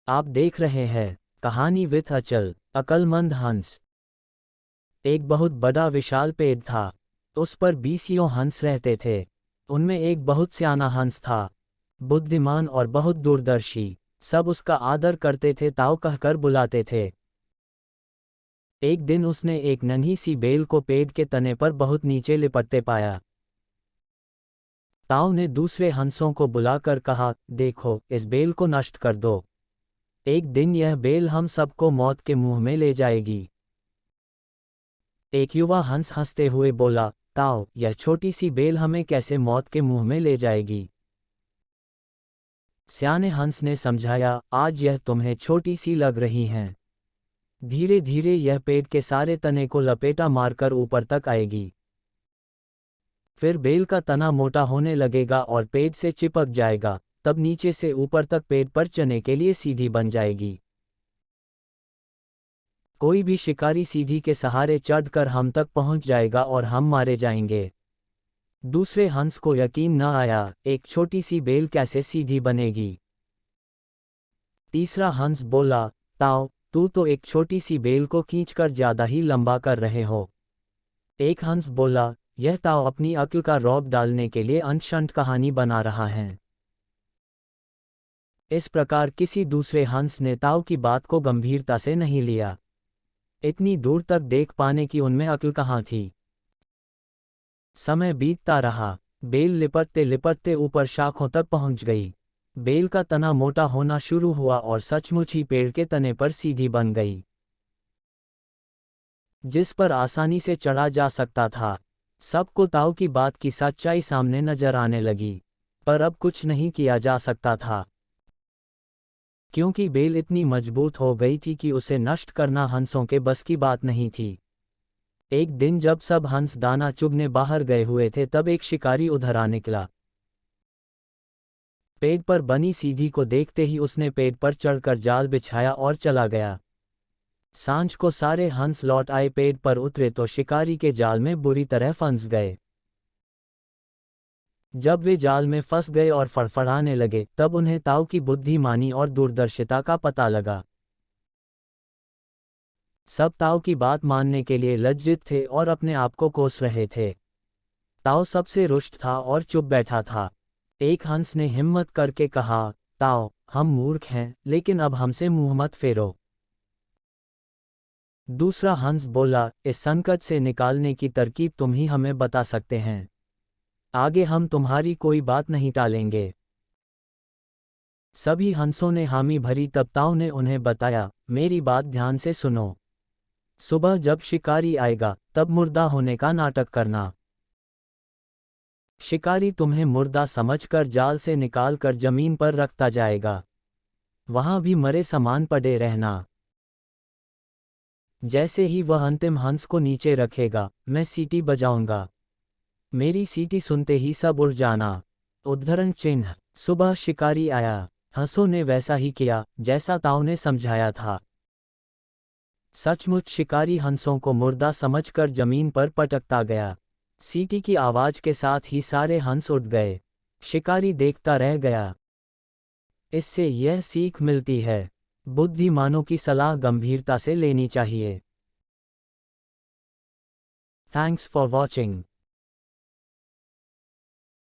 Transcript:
आप देख रहे हैं कहानी विथ अचल, अकलमंद हंस। एक बहुत बड़ा विशाल पेड़ था। उस पर 20 हंस रहते थे। उनमें एक बहुत सियाना हंस था, बुद्धिमान और बहुत दूरदर्शी। सब उसका आदर करते थे, ताऊ कहकर बुलाते थे। एक दिन उसने एक नन्ही सी बेल को पेड़ के तने पर बहुत नीचे लिपटते पाया। ताऊ ने दूसरे हंसों को बुलाकर कहा, देखो, इस बेल को नष्ट कर दो। एक दिन यह बेल हम सबको मौत के मुंह में ले जाएगी। एक युवा हंस हंसते हुए बोला, ताऊ, यह छोटी सी बेल हमें कैसे मौत के मुंह में ले जाएगी। सियाने हंस ने समझाया, आज यह तुम्हें छोटी सी लग रही हैं। धीरे धीरे यह पेड़ के सारे तने को लपेटा मारकर ऊपर तक आएगी। फिर बेल का तना मोटा होने लगेगा और पेड़ से चिपक जाएगा। तब नीचे से ऊपर तक पेड़ पर चने के लिए सीधी बन जाएगी। कोई भी शिकारी सीधी के सहारे चढ़कर हम तक पहुंच जाएगा और हम मारे जाएंगे। दूसरे हंस को यकीन न आया, एक छोटी सी बेल कैसे सीधी बनेगी। तीसरा हंस बोला, ताऊ, तू तो एक छोटी सी बेल को खींचकर ज्यादा ही लंबा कर रहे हो। एक हंस बोला, यह ताऊ अपनी अक्ल का रौब डालने के लिए अंशंट कहानी बना रहा है। इस प्रकार किसी दूसरे हंस ने ताऊ की बात को गंभीरता से नहीं लिया। इतनी दूर तक देख पाने की उनमें अक्ल कहाँ थी। समय बीतता रहा। बेल लिपटते लिपटते ऊपर शाखों तक पहुंच गई। बेल का तना मोटा होना शुरू हुआ और सचमुच ही पेड़ के तने पर सीधी बन गई, जिस पर आसानी से चढ़ा जा सकता था। सबको ताऊ की बात की सच्चाई सामने नजर आने लगी, पर अब कुछ नहीं किया जा सकता था, क्योंकि बेल इतनी मजबूत हो गई थी कि उसे नष्ट करना हंसों के बस की बात नहीं थी। एक दिन जब सब हंस दाना चुगने बाहर गए हुए थे, तब एक शिकारी उधर आ निकला। पेड़ पर बनी सीधी को देखते ही उसने पेड़ पर चढ़कर जाल बिछाया और चला गया। सांझ को सारे हंस लौट आए। पेड़ पर उतरे तो शिकारी के जाल में बुरी तरह फंस गए। जब वे जाल में फंस गए और फड़फड़ाने लगे, तब उन्हें ताऊ की बुद्धिमानी और दूरदर्शिता का पता लगा। सब ताऊ की बात मानने के लिए लज्जित थे और अपने आप को कोस रहे थे। ताऊ सबसे रुष्ट था और चुप बैठा था। एक हंस ने हिम्मत करके कहा, ताऊ, हम मूर्ख हैं, लेकिन अब हमसे मुंह मत फेरो। दूसरा हंस बोला, इस संकट से निकालने की तरकीब तुम ही हमें बता सकते हैं। आगे हम तुम्हारी कोई बात नहीं टालेंगे। सभी हंसों ने हामी भरी। तब ताऊ ने उन्हें बताया, मेरी बात ध्यान से सुनो। सुबह जब शिकारी आएगा, तब मुर्दा होने का नाटक करना। शिकारी तुम्हें मुर्दा समझकर जाल से निकालकर जमीन पर रखता जाएगा। वहां भी मरे समान पड़े रहना। जैसे ही वह अंतिम हंस को नीचे रखेगा, मैं सीटी बजाऊंगा। मेरी सीटी सुनते ही सब उड़ जाना। उद्धरण चिन्ह। सुबह शिकारी आया। हंसों ने वैसा ही किया जैसा ताऊ ने समझाया था। सचमुच शिकारी हंसों को मुर्दा समझकर जमीन पर पटकता गया। सीटी की आवाज के साथ ही सारे हंस उठ गए। शिकारी देखता रह गया। इससे यह सीख मिलती है, बुद्धिमानों की सलाह गंभीरता से लेनी चाहिए। Thanks for watching.